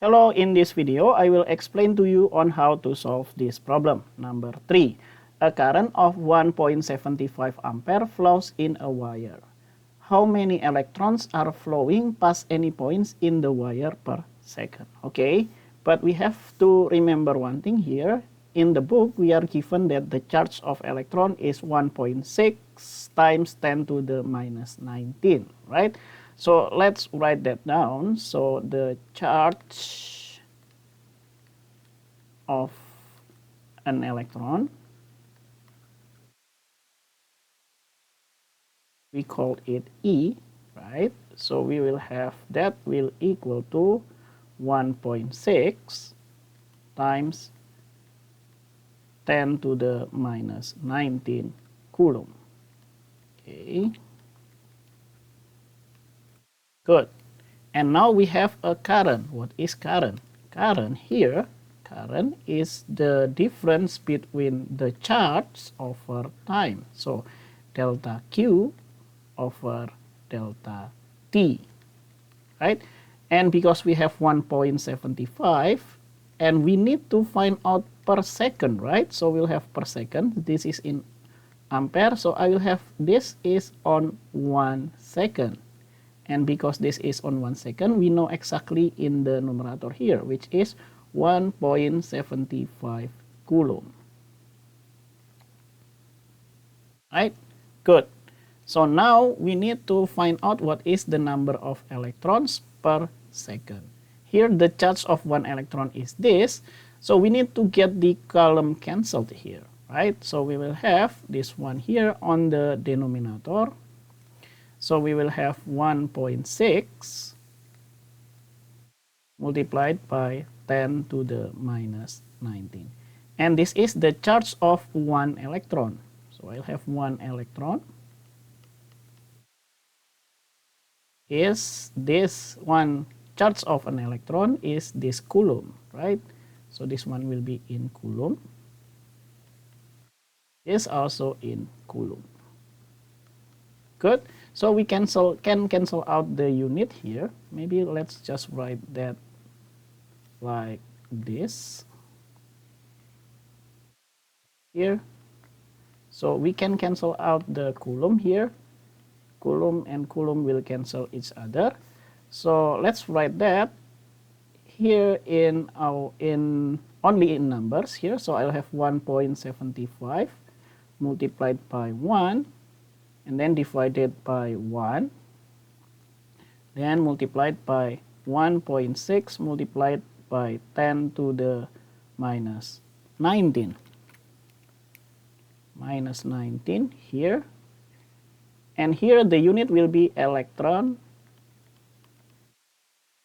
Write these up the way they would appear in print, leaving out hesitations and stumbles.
Hello, in this video, I will explain to you on how to solve this problem. Number 3. A current of 1.75 ampere flows in a wire. How many electrons are flowing past any points in the wire per second? Okay, but we have to remember one thing here. In the book, we are given that the charge of electron is 1.6 times 10 to the minus 19, right? So let's write that down. So the charge of an electron, we call it E, right? So we will have that will equal to 1.6 times 10 to the minus 19 coulomb. Okay. Good. And now we have a current. What is current? Current is the difference between the charge over time. So delta Q over delta T, right? And because we have 1.75 and we need to find out per second, right? So we'll have per second. This is in ampere. So I will have this is on 1 second. And because this is on 1 second, we know exactly in the numerator here, which is 1.75 coulomb. Right? Good. So now we need to find out what is the number of electrons per second. Here the charge of one electron is this. So we need to get the column cancelled here, right? So we will have this one here on the denominator. So we will have 1.6 multiplied by 10 to the minus 19. And this is the charge of one electron. So I'll have one electron. Is this one charge of an electron is this coulomb, right? So this one will be in coulomb. Is also in coulomb. Good. So we can cancel out the unit here. Maybe let's just write that like this here. So we can cancel out the coulomb here. Coulomb and coulomb will cancel each other. So let's write that here in only in numbers here. So I'll have 1.75 multiplied by 1. And then divided by 1, then multiplied by 1.6 multiplied by 10 to the minus 19. Minus 19 here. And here the unit will be electron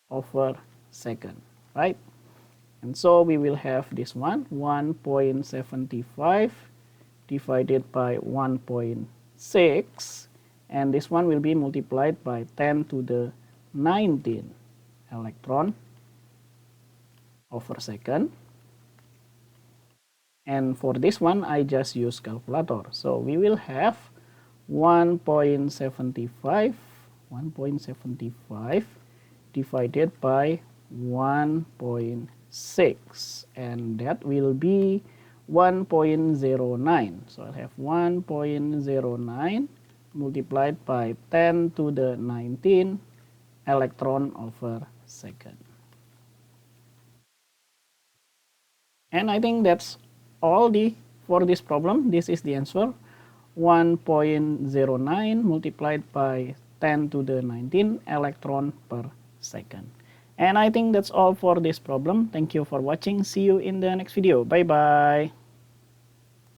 over second, right? And so we will have this one, 1.75 divided by 1.6, and this one will be multiplied by 10 to the 19 electron over second. And for this one, I just use calculator. So we will have 1.75 divided by 1.6, and that will be 1.09. So I'll have 1.09 multiplied by 10 to the 19 electron over second. And I think that's all for this problem. This is the answer. 1.09 multiplied by 10 to the 19 electron per second. And I think that's all for this problem. Thank you for watching. See you in the next video. Bye bye.